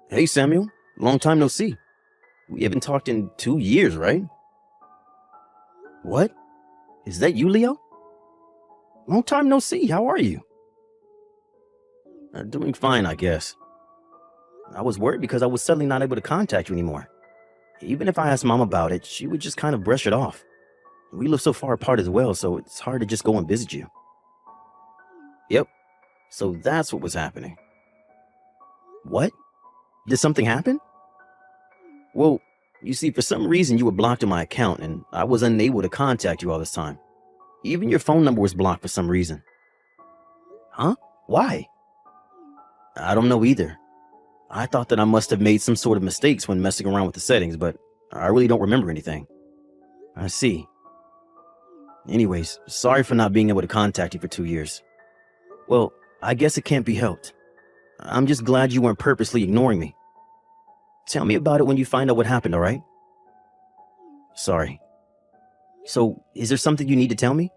Hey, Samuel. Long time no see. We haven't talked in 2 years, right? What? Is that you, Leo? Long time no see. How are you? Doing fine, I guess. I was worried because I was suddenly not able to contact you anymore. Even if I asked Mom about it, she would just kind of brush it off. We live so far apart as well, so it's hard to just go and visit you. Yep. So that's what was happening. What? Did something happen? Well, you see, for some reason you were blocked in my account and I was unable to contact you all this time. Even your phone number was blocked for some reason. Huh? Why? I don't know either. I thought that I must have made some sort of mistakes when messing around with the settings, but I really don't remember anything. I see. Anyways, sorry for not being able to contact you for 2 years. Well, I guess it can't be helped. I'm just glad you weren't purposely ignoring me. Tell me about it when you find out what happened, alright? Sorry. So, is there something you need to tell me?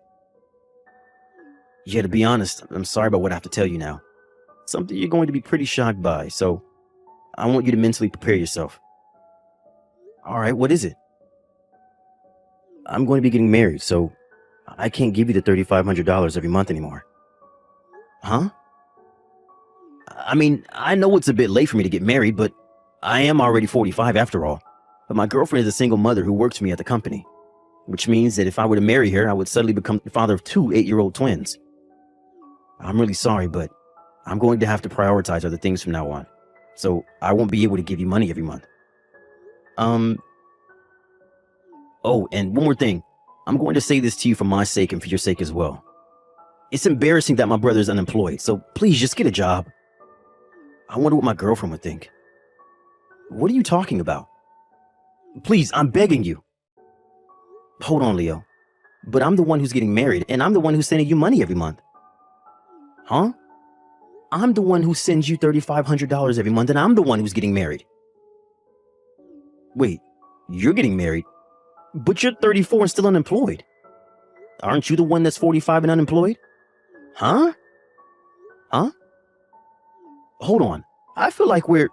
Yeah, to be honest, I'm sorry about what I have to tell you now. Something you're going to be pretty shocked by, so I want you to mentally prepare yourself. Alright, what is it? I'm going to be getting married, so I can't give you the $3,500 every month anymore. Huh? I mean, I know it's a bit late for me to get married, but I am already 45 after all. But my girlfriend is a single mother who works for me at the company, which means that if I were to marry her, I would suddenly become the father of two 8-year-old twins. I'm really sorry, but I'm going to have to prioritize other things from now on, so I won't be able to give you money every month. Oh, and one more thing. I'm going to say this to you for my sake and for your sake as well. It's embarrassing that my brother is unemployed, so please just get a job. I wonder what my girlfriend would think. What are you talking about? Please, I'm begging you. Hold on, Leo. But I'm the one who's getting married, and I'm the one who's sending you money every month. Huh? I'm the one who sends you $3,500 every month, and I'm the one who's getting married. Wait, you're getting married? But you're 34 and still unemployed. Aren't you the one that's 45 and unemployed? Huh? Huh? Hold on. I feel like we're...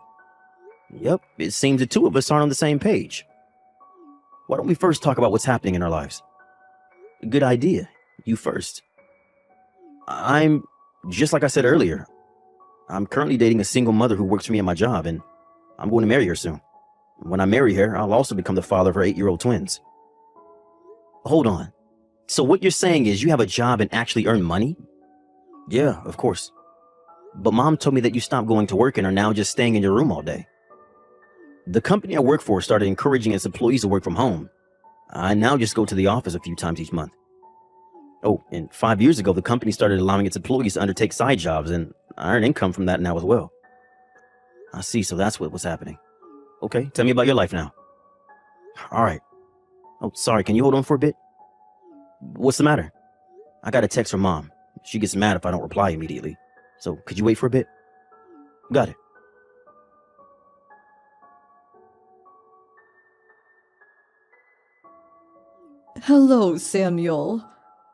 Yep, it seems the two of us aren't on the same page. Why don't we first talk about what's happening in our lives? Good idea. You first. Just like I said earlier, I'm currently dating a single mother who works for me at my job, and I'm going to marry her soon. When I marry her, I'll also become the father of her 8-year-old twins. Hold on. So what you're saying is you have a job and actually earn money? Yeah, of course. But Mom told me that you stopped going to work and are now just staying in your room all day. The company I work for started encouraging its employees to work from home. I now just go to the office a few times each month. Oh, and 5 years ago, the company started allowing its employees to undertake side jobs, and I earn income from that now as well. I see, so that's what was happening. Okay, tell me about your life now. All right. Oh, sorry, can you hold on for a bit? What's the matter? I got a text from Mom. She gets mad if I don't reply immediately. So, could you wait for a bit? Got it. Hello, Samuel.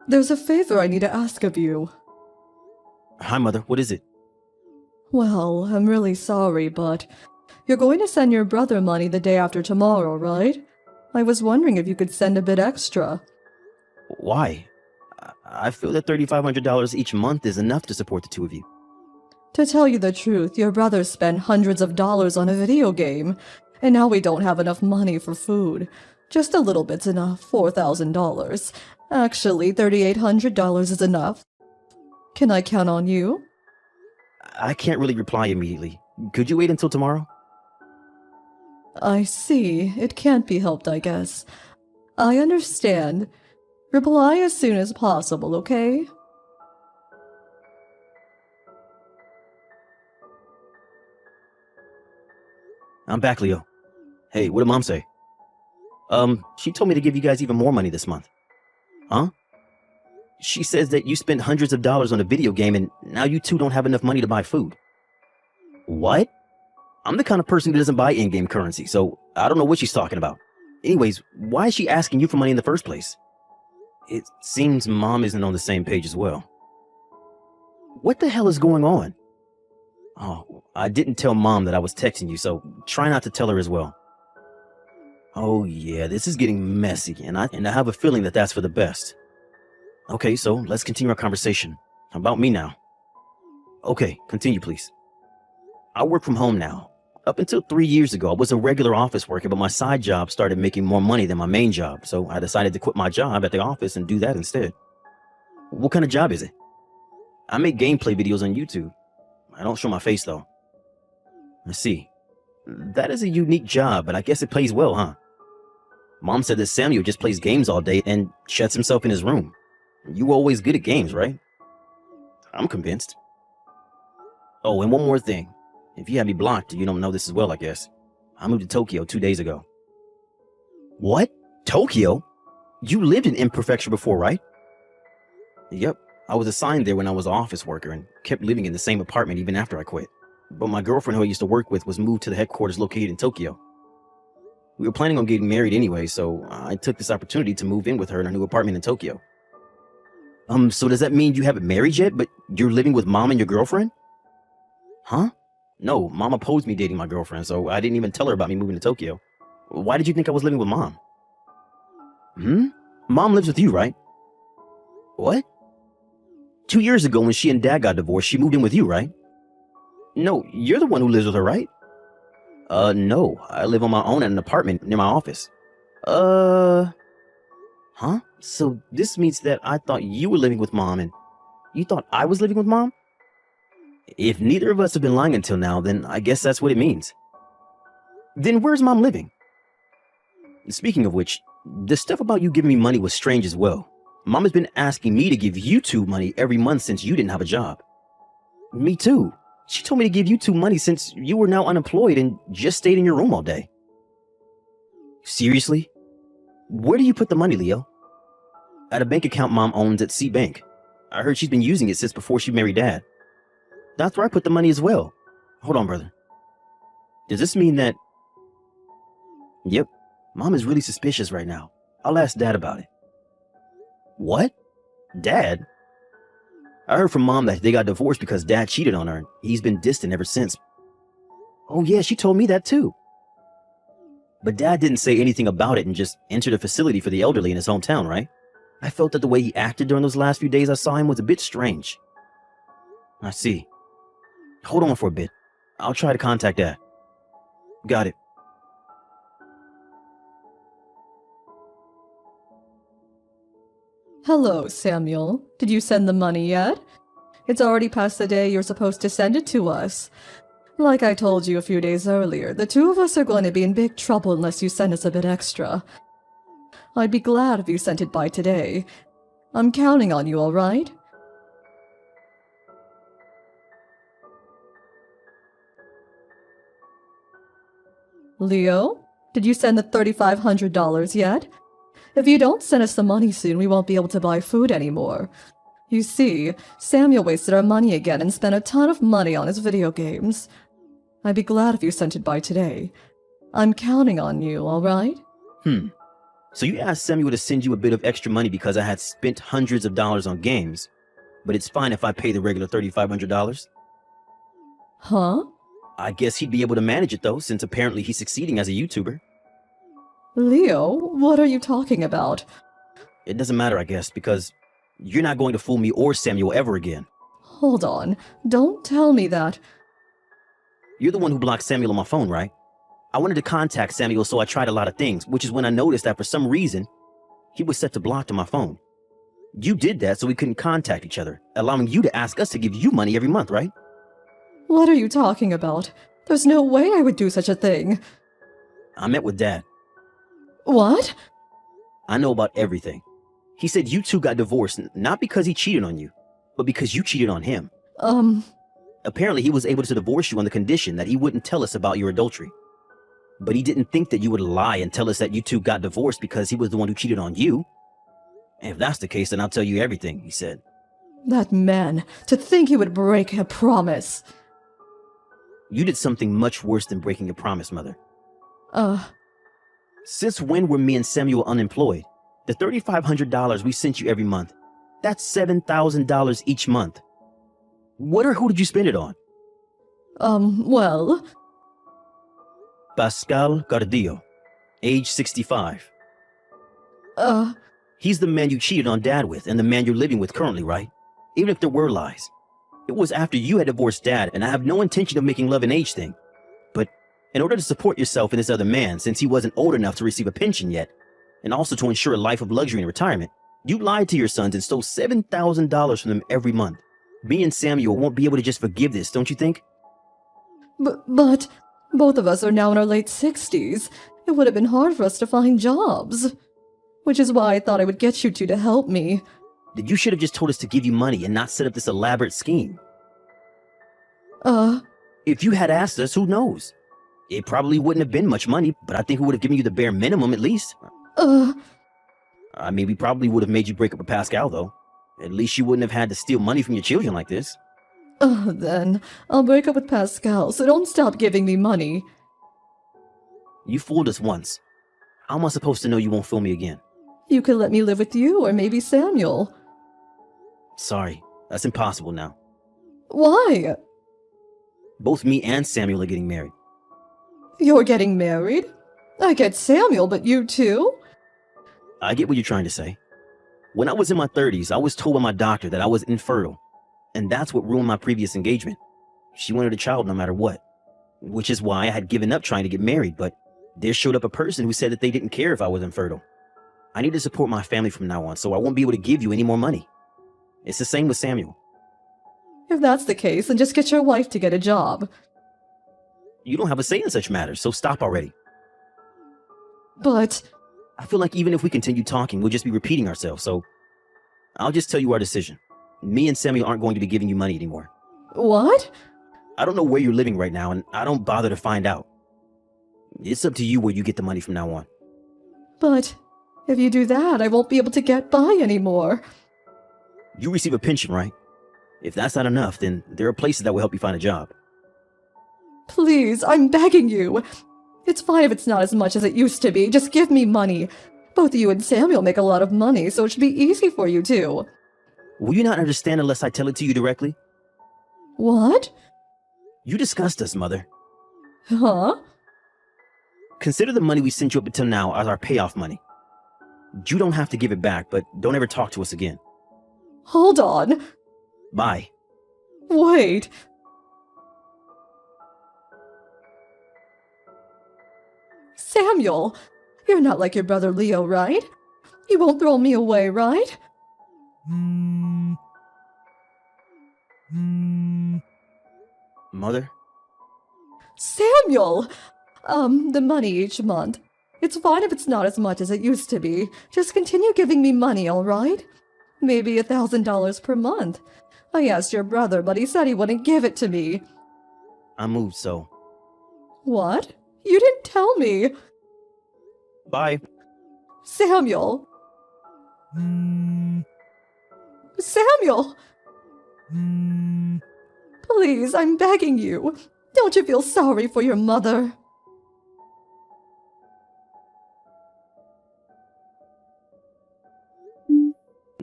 There's a favor I need to ask of you. Hi, Mother. What is it? Well, I'm really sorry, but you're going to send your brother money the day after tomorrow, right? I was wondering if you could send a bit extra. Why? I feel that $3,500 each month is enough to support the two of you. To tell you the truth, your brother spent hundreds of dollars on a video game, and now we don't have enough money for food. Just a little bit's enough, $4,000. Actually, $3,800 is enough. Can I count on you? I can't really reply immediately. Could you wait until tomorrow? I see. It can't be helped, I guess. I understand. Reply as soon as possible, okay? I'm back, Leo. Hey, what did Mom say? She told me to give you guys even more money this month. Huh? She says that you spent hundreds of dollars on a video game and now you two don't have enough money to buy food. What? I'm the kind of person who doesn't buy in-game currency, so I don't know what she's talking about. Anyways, why is she asking you for money in the first place? It seems Mom isn't on the same page as well. What the hell is going on? Oh, I didn't tell Mom that I was texting you, so try not to tell her as well. Oh yeah, this is getting messy, and I have a feeling that that's for the best. Okay, so let's continue our conversation. About me now. Okay, continue please. I work from home now. Up until 3 years ago, I was a regular office worker, but my side job started making more money than my main job, so I decided to quit my job at the office and do that instead. What kind of job is it? I make gameplay videos on YouTube. I don't show my face though. I see. That is a unique job, but I guess it pays well, huh? Mom said that Samuel just plays games all day and shuts himself in his room. You were always good at games, right? I'm convinced. Oh, and one more thing. If you had me blocked, you don't know this as well, I guess. I moved to Tokyo 2 days ago. What? Tokyo? You lived in M Prefecture before, right? Yep. I was assigned there when I was an office worker and kept living in the same apartment even after I quit. But my girlfriend who I used to work with was moved to the headquarters located in Tokyo. We were planning on getting married anyway, so I took this opportunity to move in with her in our new apartment in Tokyo. So does that mean you haven't married yet, but you're living with Mom and your girlfriend? Huh? No, Mom opposed me dating my girlfriend, so I didn't even tell her about me moving to Tokyo. Why did you think I was living with Mom? Mom lives with you, right? What? 2 years ago when she and Dad got divorced, she moved in with you, right? No, you're the one who lives with her, right? No, I live on my own in an apartment near my office. Huh? So this means that I thought you were living with Mom and you thought I was living with Mom? If neither of us have been lying until now, then I guess that's what it means. Then where's Mom living? Speaking of which, the stuff about you giving me money was strange as well. Mom has been asking me to give you two money every month since you didn't have a job. Me too. She told me to give you two money since you were now unemployed and just stayed in your room all day. Seriously? Where do you put the money, Leo? At a bank account Mom owns at C Bank. I heard she's been using it since before she married Dad. That's where I put the money as well. Hold on, brother. Does this mean that... Yep, Mom is really suspicious right now. I'll ask Dad about it. What? Dad? I heard from Mom that they got divorced because Dad cheated on her and he's been distant ever since. Oh yeah, she told me that too. But Dad didn't say anything about it and just entered a facility for the elderly in his hometown, right? I felt that the way he acted during those last few days I saw him was a bit strange. I see. Hold on for a bit. I'll try to contact Dad. Got it. Hello, Samuel. Did you send the money yet? It's already past the day you're supposed to send it to us. Like I told you a few days earlier, the two of us are going to be in big trouble unless you send us a bit extra. I'd be glad if you sent it by today. I'm counting on you, all right? Leo, did you send the $3,500 yet? If you don't send us the money soon, we won't be able to buy food anymore. You see, Samuel wasted our money again and spent a ton of money on his video games. I'd be glad if you sent it by today. I'm counting on you, all right? So you asked Samuel to send you a bit of extra money because I had spent hundreds of dollars on games, but it's fine if I pay the regular $3,500? Huh? I guess he'd be able to manage it though, since apparently he's succeeding as a YouTuber. Leo, what are you talking about? It doesn't matter, I guess, because you're not going to fool me or Samuel ever again. Hold on. Don't tell me that. You're the one who blocked Samuel on my phone, right? I wanted to contact Samuel, so I tried a lot of things, which is when I noticed that for some reason, he was set to blocked on my phone. You did that so we couldn't contact each other, allowing you to ask us to give you money every month, right? What are you talking about? There's no way I would do such a thing. I met with Dad. What? I know about everything. He said you two got divorced, not because he cheated on you, but because you cheated on him. Apparently he was able to divorce you on the condition that he wouldn't tell us about your adultery. But he didn't think that you would lie and tell us that you two got divorced because he was the one who cheated on you. And if that's the case, then I'll tell you everything, he said. That man, to think he would break a promise. You did something much worse than breaking a promise, Mother. Since when were me and Samuel unemployed? The $3,500 we sent you every month, that's $7,000 each month. What or who did you spend it on? Well, Pascal Gardillo, age 65. uh, He's the man you cheated on Dad with and the man you're living with currently, right? Even if there were lies. It was after you had divorced Dad, and I have no intention of making love an age thing. But in order to support yourself and this other man, since he wasn't old enough to receive a pension yet, and also to ensure a life of luxury in retirement, you lied to your sons and stole $7,000 from them every month. Me and Samuel won't be able to just forgive this, don't you think? but both of us are now in our late 60s. It would have been hard for us to find jobs. Which is why I thought I would get you two to help me. That you should have just told us to give you money and not set up this elaborate scheme. If you had asked us, who knows? It probably wouldn't have been much money, but I think we would have given you the bare minimum at least. I mean, we probably would have made you break up with Pascal, though. At least you wouldn't have had to steal money from your children like this. Then I'll break up with Pascal, so don't stop giving me money. You fooled us once. How am I supposed to know you won't fool me again? You could let me live with you, or maybe Samuel. Sorry, that's impossible now. Why? Both me and Samuel are getting married. You're getting married? I get Samuel, but you too? I get what you're trying to say. When I was in my 30s, I was told by my doctor that I was infertile. And that's what ruined my previous engagement. She wanted a child no matter what. Which is why I had given up trying to get married, but there showed up a person who said that they didn't care if I was infertile. I need to support my family from now on, so I won't be able to give you any more money. It's the same with Samuel. If that's the case, then just get your wife to get a job. You don't have a say in such matters, so stop already. But I feel like even if we continue talking, we'll just be repeating ourselves, so I'll just tell you our decision. Me and Samuel aren't going to be giving you money anymore. what? I don't know where you're living right now, and I don't bother to find out. It's up to you where you get the money from now on. But if you do that, I won't be able to get by anymore. You receive a pension, right? If that's not enough, then there are places that will help you find a job. Please, I'm begging you. It's fine if it's not as much as it used to be. Just give me money. Both you and Samuel make a lot of money, so it should be easy for you too. Will you not understand unless I tell it to you directly? What? You disgust us, Mother. Huh? Consider the money we sent you up until now as our payoff money. You don't have to give it back, but don't ever talk to us again. Hold on. Bye. Wait. Samuel, you're not like your brother Leo, right? You won't throw me away, right? Mother? Samuel! The money each month. It's fine if it's not as much as it used to be. Just continue giving me money, all right? Maybe $1,000 per month. I asked your brother, but he said he wouldn't give it to me. I moved, so. What? You didn't tell me. Bye. Samuel! Samuel! Please, I'm begging you. Don't you feel sorry for your mother?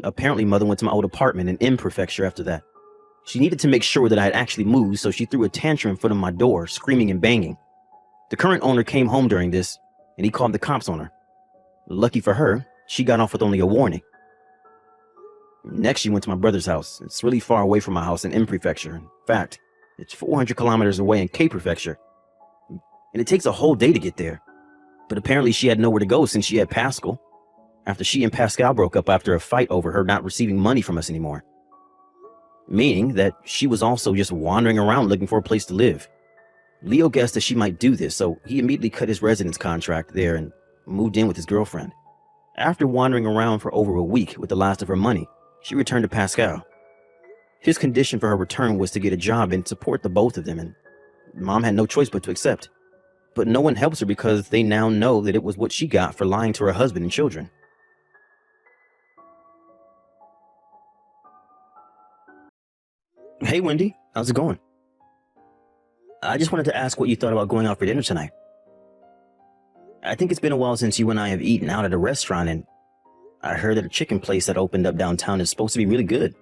Apparently, Mother went to my old apartment in M Prefecture after that. She needed to make sure that I had actually moved, so she threw a tantrum in front of my door, screaming and banging. The current owner came home during this, and he called the cops on her. Lucky for her, she got off with only a warning. Next, she went to my brother's house. It's really far away from my house in M Prefecture. In fact, it's 400 kilometers away in K Prefecture. And it takes a whole day to get there. But apparently she had nowhere to go since she had Pascal, after she and Pascal broke up after a fight over her not receiving money from us anymore. Meaning that she was also just wandering around looking for a place to live. Leo guessed that she might do this, so he immediately cut his residence contract there and moved in with his girlfriend. After wandering around for over a week with the last of her money, she returned to Pascal. His condition for her return was to get a job and support the both of them, and Mom had no choice but to accept. But no one helps her because they now know that it was what she got for lying to her husband and children. Hey, Wendy. How's it going? I just wanted to ask what you thought about going out for dinner tonight. I think it's been a while since you and I have eaten out at a restaurant, and I heard that a chicken place that opened up downtown is supposed to be really good.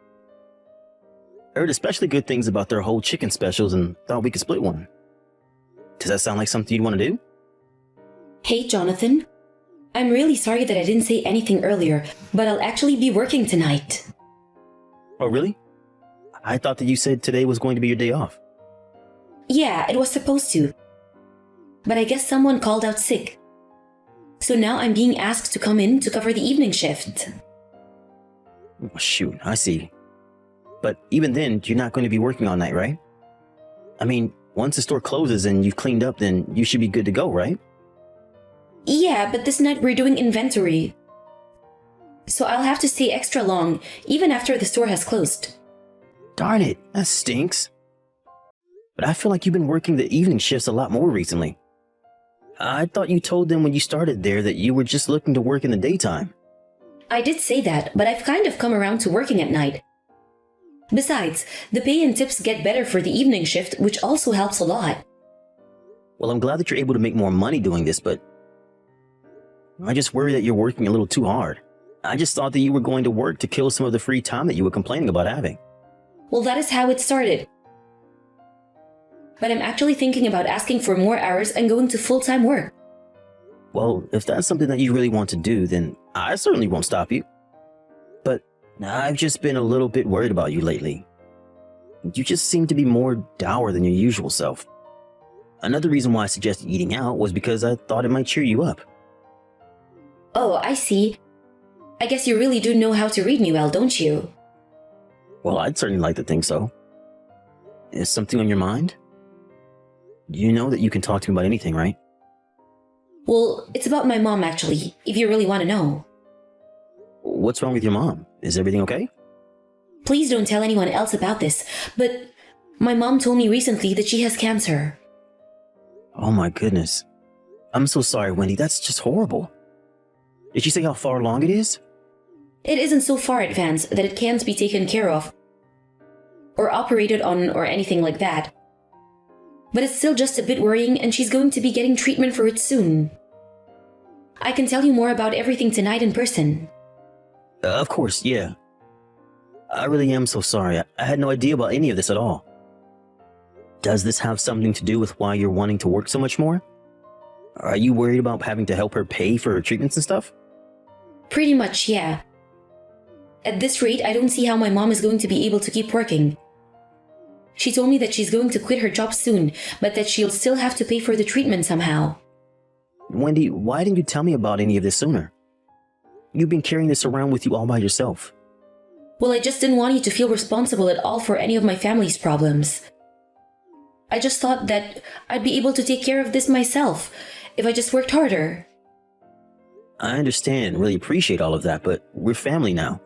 Heard especially good things about their whole chicken specials and thought we could split one. Does that sound like something you'd want to do? Hey, Jonathan. I'm really sorry that I didn't say anything earlier, but I'll actually be working tonight. Oh, really? I thought that you said today was going to be your day off. Yeah, it was supposed to. But I guess someone called out sick. So now I'm being asked to come in to cover the evening shift. Oh, shoot, I see. But even then, you're not going to be working all night, right? I mean, once the store closes and you've cleaned up, then you should be good to go, right? Yeah, but this night we're doing inventory. So I'll have to stay extra long, even after the store has closed. Darn it, that stinks. But I feel like you've been working the evening shifts a lot more recently. I thought you told them when you started there that you were just looking to work in the daytime. I did say that, but I've kind of come around to working at night. Besides, the pay and tips get better for the evening shift, which also helps a lot. Well, I'm glad that you're able to make more money doing this, but I just worry that you're working a little too hard. I just thought that you were going to work to kill some of the free time that you were complaining about having. Well, that is how it started. But I'm actually thinking about asking for more hours and going to full-time work. Well, if that's something that you really want to do, then I certainly won't stop you. But I've just been a little bit worried about you lately. You just seem to be more dour than your usual self. Another reason why I suggested eating out was because I thought it might cheer you up. Oh, I see. I guess you really do know how to read me well, don't you? Well, I'd certainly like to think so. Is something on your mind? You know that you can talk to me about anything, right? Well, it's about my mom actually, if you really want to know. What's wrong with your mom? Is everything okay? Please don't tell anyone else about this, but my mom told me recently that she has cancer. Oh my goodness. I'm so sorry, Wendy. That's just horrible. Did she say how far along it is? It isn't so far advanced that it can't be taken care of, or operated on, or anything like that. But it's still just a bit worrying, and she's going to be getting treatment for it soon. I can tell you more about everything tonight in person. Of course, yeah. I really am so sorry. I had no idea about any of this at all. Does this have something to do with why you're wanting to work so much more? Are you worried about having to help her pay for her treatments and stuff? Pretty much, yeah. At this rate, I don't see how my mom is going to be able to keep working. She told me that she's going to quit her job soon, but that she'll still have to pay for the treatment somehow. Wendy, why didn't you tell me about any of this sooner? You've been carrying this around with you all by yourself. Well, I just didn't want you to feel responsible at all for any of my family's problems. I just thought that I'd be able to take care of this myself if I just worked harder. I understand and really appreciate all of that, but we're family now.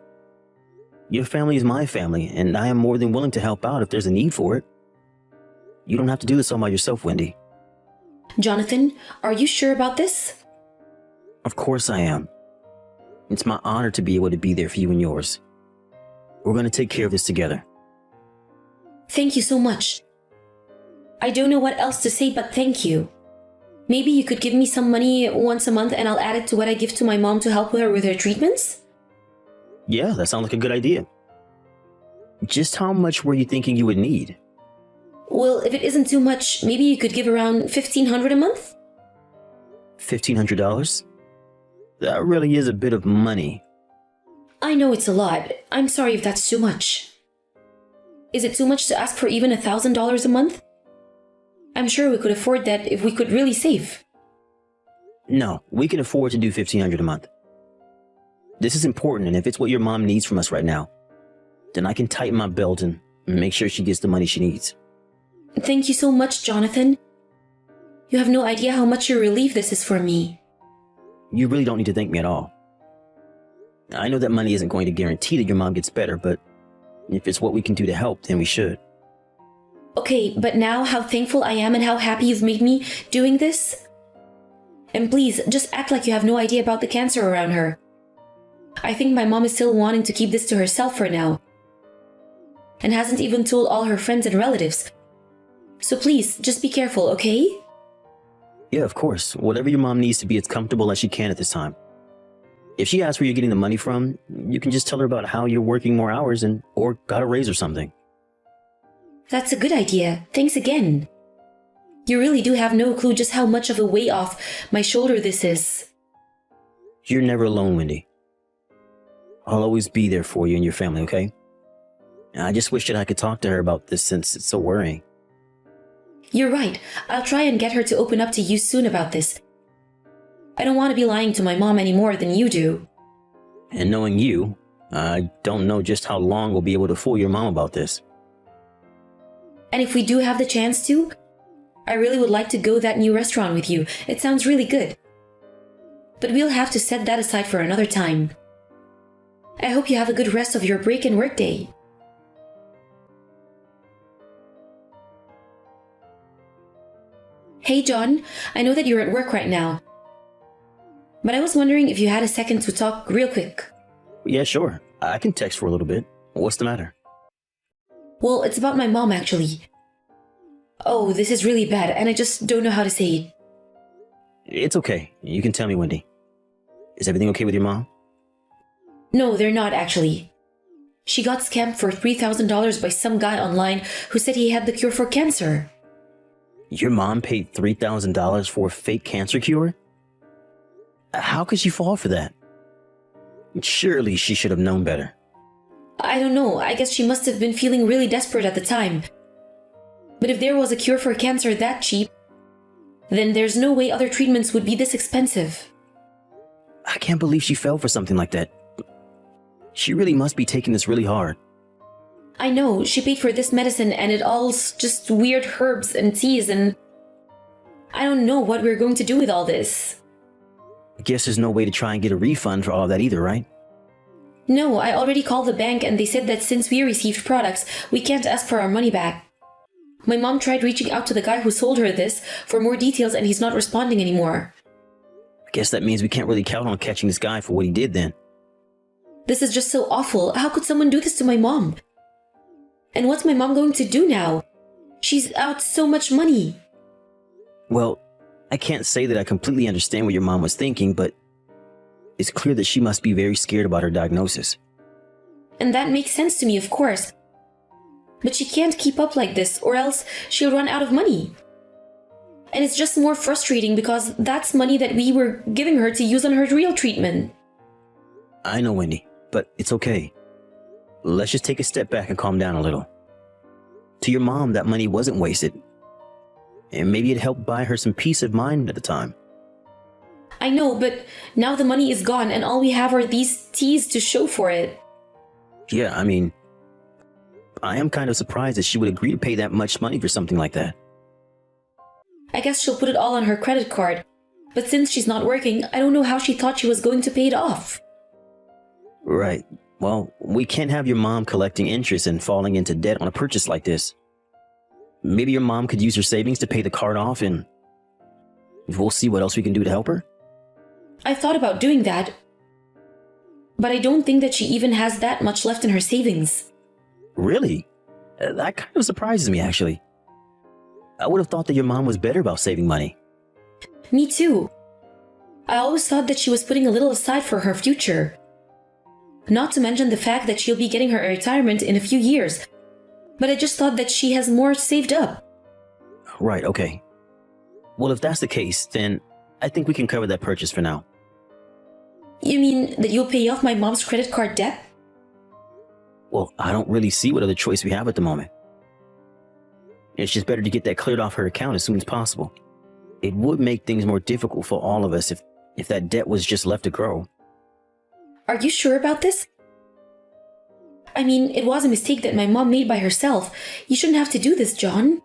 Your family is my family, and I am more than willing to help out if there's a need for it. You don't have to do this all by yourself, Wendy. Jonathan, are you sure about this? Of course I am. It's my honor to be able to be there for you and yours. We're going to take care of this together. Thank you so much. I don't know what else to say but thank you. Maybe you could give me some money once a month and I'll add it to what I give to my mom to help her with her treatments? Yeah, that sounds like a good idea. Just how much were you thinking you would need? Well, if it isn't too much, maybe you could give around $1,500 a month? $1,500? That really is a bit of money. I know it's a lot. I'm sorry if that's too much. Is it too much to ask for even $1,000 a month? I'm sure we could afford that if we could really save. No, we can afford to do $1,500 a month. This is important, and if it's what your mom needs from us right now, then I can tighten my belt and make sure she gets the money she needs. Thank you so much, Jonathan. You have no idea how much a relief this is for me. You really don't need to thank me at all. I know that money isn't going to guarantee that your mom gets better, but if it's what we can do to help, then we should. Okay, but now how thankful I am and how happy you've made me doing this. And please, just act like you have no idea about the cancer around her. I think my mom is still wanting to keep this to herself for now. And hasn't even told all her friends and relatives. So please, just be careful, okay? Yeah, of course. Whatever your mom needs to be as comfortable as she can at this time. If she asks where you're getting the money from, you can just tell her about how you're working more hours or got a raise or something. That's a good idea. Thanks again. You really do have no clue just how much of a weight off my shoulder this is. You're never alone, Wendy. I'll always be there for you and your family, okay? I just wish that I could talk to her about this since it's so worrying. You're right. I'll try and get her to open up to you soon about this. I don't want to be lying to my mom any more than you do. And knowing you, I don't know just how long we'll be able to fool your mom about this. And if we do have the chance to, I really would like to go that new restaurant with you. It sounds really good. But we'll have to set that aside for another time. I hope you have a good rest of your break and work day. Hey John, I know that you're at work right now. But I was wondering if you had a second to talk real quick. Yeah, sure. I can text for a little bit. What's the matter? Well, it's about my mom actually. Oh, this is really bad and I just don't know how to say it. It's okay. You can tell me, Wendy. Is everything okay with your mom? No, they're not actually. She got scammed for $3,000 by some guy online who said he had the cure for cancer. Your mom paid $3,000 for a fake cancer cure? How could she fall for that? Surely she should have known better. I don't know, I guess she must have been feeling really desperate at the time. But if there was a cure for cancer that cheap, then there's no way other treatments would be this expensive. I can't believe she fell for something like that. She really must be taking this really hard. I know, she paid for this medicine and it all's just weird herbs and teas and I don't know what we're going to do with all this. I guess there's no way to try and get a refund for all of that either, right? No, I already called the bank and they said that since we received products, we can't ask for our money back. My mom tried reaching out to the guy who sold her this for more details and he's not responding anymore. I guess that means we can't really count on catching this guy for what he did then. This is just so awful. How could someone do this to my mom? And what's my mom going to do now? She's out so much money. Well, I can't say that I completely understand what your mom was thinking, but it's clear that she must be very scared about her diagnosis. And that makes sense to me, of course. But she can't keep up like this, or else she'll run out of money. And it's just more frustrating because that's money that we were giving her to use on her real treatment. I know, Wendy, but it's okay. Let's just take a step back and calm down a little. To your mom, that money wasn't wasted. And maybe it helped buy her some peace of mind at the time. I know, but now the money is gone and all we have are these teas to show for it. Yeah, I mean, I am kind of surprised that she would agree to pay that much money for something like that. I guess she'll put it all on her credit card. But since she's not working, I don't know how she thought she was going to pay it off. Right. Well, we can't have your mom collecting interest and falling into debt on a purchase like this. Maybe your mom could use her savings to pay the card off and we'll see what else we can do to help her. I thought about doing that. But I don't think that she even has that much left in her savings. Really? That kind of surprises me, actually. I would have thought that your mom was better about saving money. Me too. I always thought that she was putting a little aside for her future. Not to mention the fact that she'll be getting her retirement in a few years. But I just thought that she has more saved up. Right, okay. Well, if that's the case, then I think we can cover that purchase for now. You mean that you'll pay off my mom's credit card debt? Well, I don't really see what other choice we have at the moment. It's just better to get that cleared off her account as soon as possible. It would make things more difficult for all of us if that debt was just left to grow. Are you sure about this? I mean, it was a mistake that my mom made by herself. You shouldn't have to do this, John.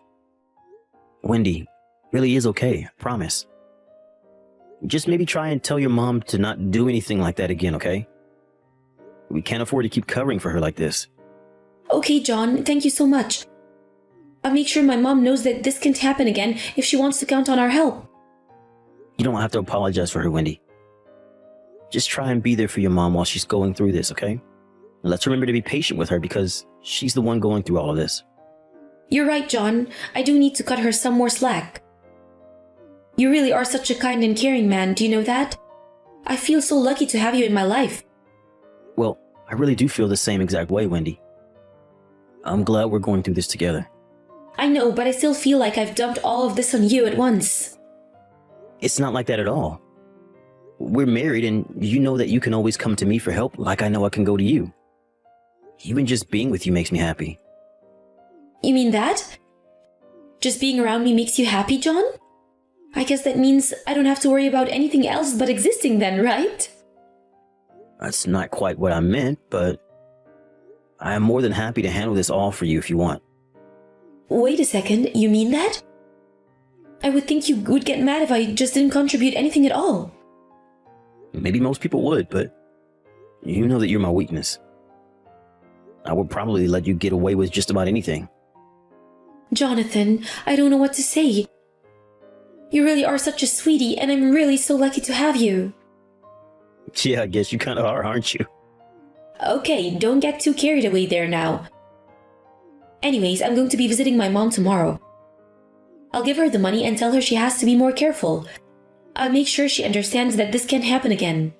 Wendy, really is okay, I promise. Just maybe try and tell your mom to not do anything like that again, okay? We can't afford to keep covering for her like this. Okay, John, thank you so much. I'll make sure my mom knows that this can't happen again if she wants to count on our help. You don't have to apologize for her, Wendy. Just try and be there for your mom while she's going through this, okay? And let's remember to be patient with her because she's the one going through all of this. You're right, John. I do need to cut her some more slack. You really are such a kind and caring man, do you know that? I feel so lucky to have you in my life. Well, I really do feel the same exact way, Wendy. I'm glad we're going through this together. I know, but I still feel like I've dumped all of this on you at once. It's not like that at all. We're married, and you know that you can always come to me for help, like I know I can go to you. Even just being with you makes me happy. You mean that? Just being around me makes you happy, John? I guess that means I don't have to worry about anything else but existing then, right? That's not quite what I meant, but I am more than happy to handle this all for you if you want. Wait a second, you mean that? I would think you would get mad if I just didn't contribute anything at all. Maybe most people would, but you know that you're my weakness. I would probably let you get away with just about anything. Jonathan, I don't know what to say. You really are such a sweetie, and I'm really so lucky to have you. Yeah, I guess you kind of are, aren't you? Okay, don't get too carried away there now. Anyways, I'm going to be visiting my mom tomorrow. I'll give her the money and tell her she has to be more careful. I'll make sure she understands that this can't happen again.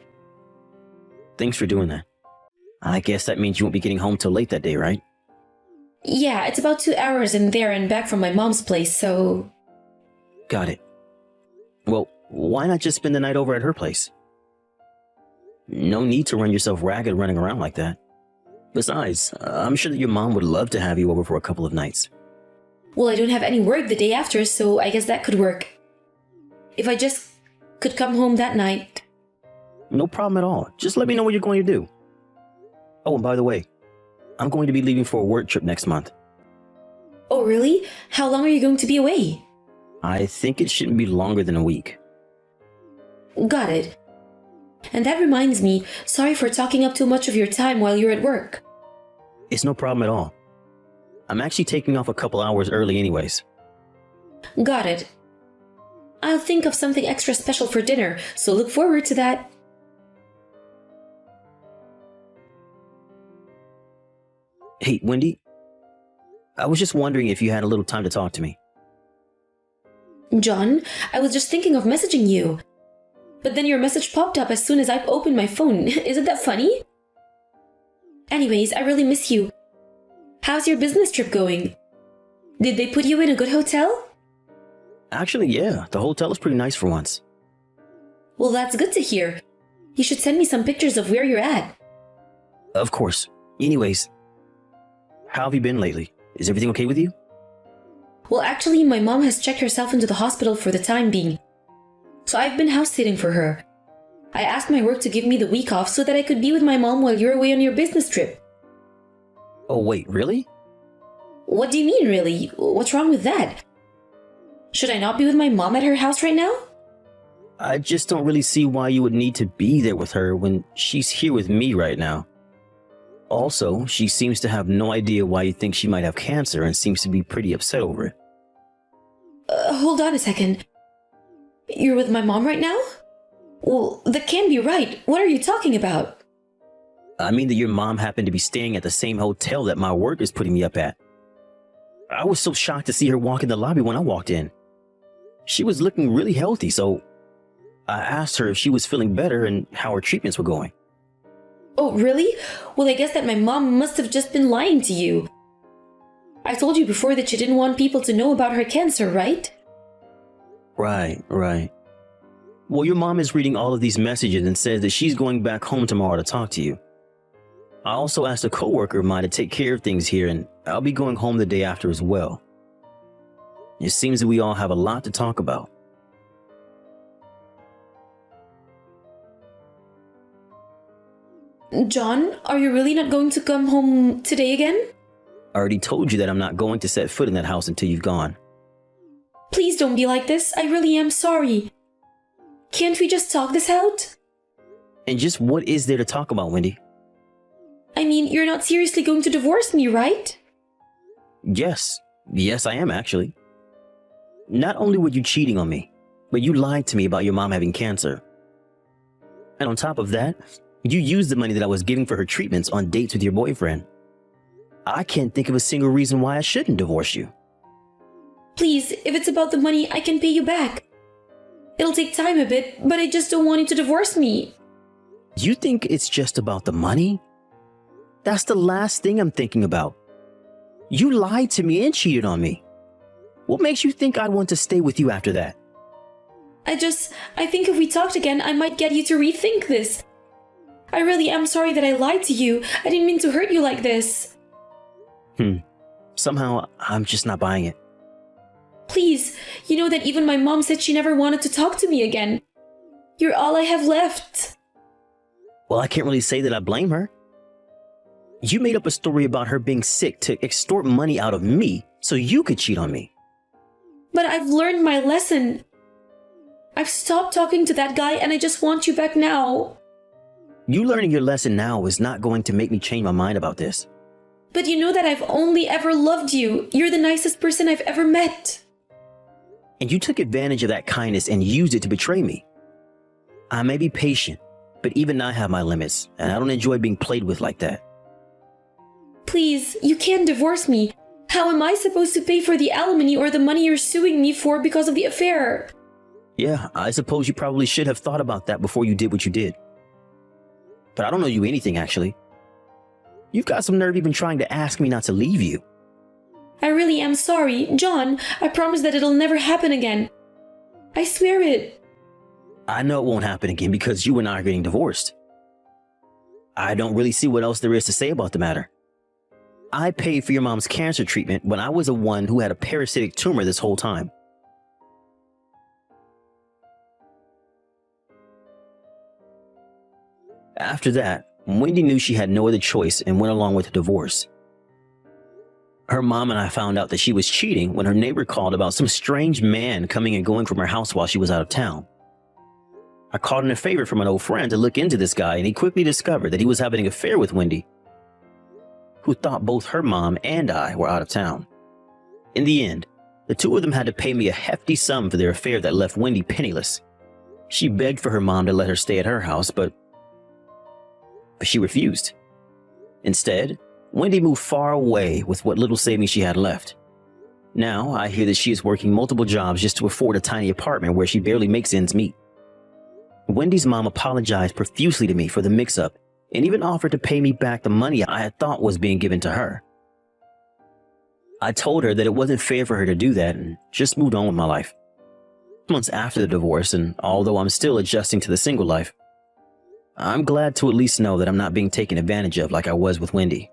Thanks for doing that. I guess that means you won't be getting home till late that day, right? Yeah, it's about 2 hours in there and back from my mom's place, so... Got it. Well, why not just spend the night over at her place? No need to run yourself ragged running around like that. Besides, I'm sure that your mom would love to have you over for a couple of nights. Well, I don't have any work the day after, so I guess that could work. If I just could come home that night. No problem at all. Just let me know what you're going to do. Oh, and by the way, I'm going to be leaving for a work trip next month. Oh, really? How long are you going to be away? I think it shouldn't be longer than a week. Got it. And that reminds me, sorry for talking up too much of your time while you're at work. It's no problem at all. I'm actually taking off a couple hours early anyways. Got it. I'll think of something extra special for dinner, so look forward to that. Hey, Wendy. I was just wondering if you had a little time to talk to me. John, I was just thinking of messaging you. But then your message popped up as soon as I opened my phone. Isn't that funny? Anyways, I really miss you. How's your business trip going? Did they put you in a good hotel? Actually, yeah. The hotel is pretty nice for once. Well, that's good to hear. You should send me some pictures of where you're at. Of course. Anyways, how have you been lately? Is everything okay with you? Well, actually, my mom has checked herself into the hospital for the time being. So I've been house sitting for her. I asked my work to give me the week off so that I could be with my mom while you're away on your business trip. Oh, wait, really? What do you mean, really? What's wrong with that? Should I not be with my mom at her house right now? I just don't really see why you would need to be there with her when she's here with me right now. Also, she seems to have no idea why you think she might have cancer and seems to be pretty upset over it. Hold on a second. You're with my mom right now? Well, that can't be right. What are you talking about? I mean that your mom happened to be staying at the same hotel that my work is putting me up at. I was so shocked to see her walk in the lobby when I walked in. She was looking really healthy, so I asked her if she was feeling better and how her treatments were going. Oh, really? Well, I guess that my mom must have just been lying to you. I told you before that she didn't want people to know about her cancer, right? Right. Well, your mom is reading all of these messages and says that she's going back home tomorrow to talk to you. I also asked a coworker of mine to take care of things here, and I'll be going home the day after as well. It seems that we all have a lot to talk about. John, are you really not going to come home today again? I already told you that I'm not going to set foot in that house until you've gone. Please don't be like this. I really am sorry. Can't we just talk this out? And just what is there to talk about, Wendy? I mean, you're not seriously going to divorce me, right? Yes, I am actually. Not only were you cheating on me, but you lied to me about your mom having cancer. And on top of that, you used the money that I was giving for her treatments on dates with your boyfriend. I can't think of a single reason why I shouldn't divorce you. Please, if it's about the money, I can pay you back. It'll take time a bit, but I just don't want you to divorce me. You think it's just about the money? That's the last thing I'm thinking about. You lied to me and cheated on me. What makes you think I'd want to stay with you after that? I think if we talked again, I might get you to rethink this. I really am sorry that I lied to you. I didn't mean to hurt you like this. Somehow, I'm just not buying it. Please, you know that even my mom said she never wanted to talk to me again. You're all I have left. Well, I can't really say that I blame her. You made up a story about her being sick to extort money out of me so you could cheat on me. But I've learned my lesson. I've stopped talking to that guy and I just want you back now. You learning your lesson now is not going to make me change my mind about this. But you know that I've only ever loved you. You're the nicest person I've ever met. And you took advantage of that kindness and used it to betray me. I may be patient, but even I have my limits, and I don't enjoy being played with like that. Please, you can't divorce me. How am I supposed to pay for the alimony or the money you're suing me for because of the affair? Yeah, I suppose you probably should have thought about that before you did what you did. But I don't owe you anything, actually. You've got some nerve even trying to ask me not to leave you. I really am sorry. John, I promise that it'll never happen again. I swear it. I know it won't happen again because you and I are getting divorced. I don't really see what else there is to say about the matter. I paid for your mom's cancer treatment when I was the one who had a parasitic tumor this whole time. After that, Wendy knew she had no other choice and went along with the divorce. Her mom and I found out that she was cheating when her neighbor called about some strange man coming and going from her house while she was out of town. I called in a favor from an old friend to look into this guy, and he quickly discovered that he was having an affair with Wendy, who thought both her mom and I were out of town. In the end, the two of them had to pay me a hefty sum for their affair that left Wendy penniless. She begged for her mom to let her stay at her house, but she refused. Instead, Wendy moved far away with what little savings she had left. Now, I hear that she is working multiple jobs just to afford a tiny apartment where she barely makes ends meet. Wendy's mom apologized profusely to me for the mix-up and even offered to pay me back the money I had thought was being given to her. I told her that it wasn't fair for her to do that and just moved on with my life. Months after the divorce, and although I'm still adjusting to the single life, I'm glad to at least know that I'm not being taken advantage of like I was with Wendy.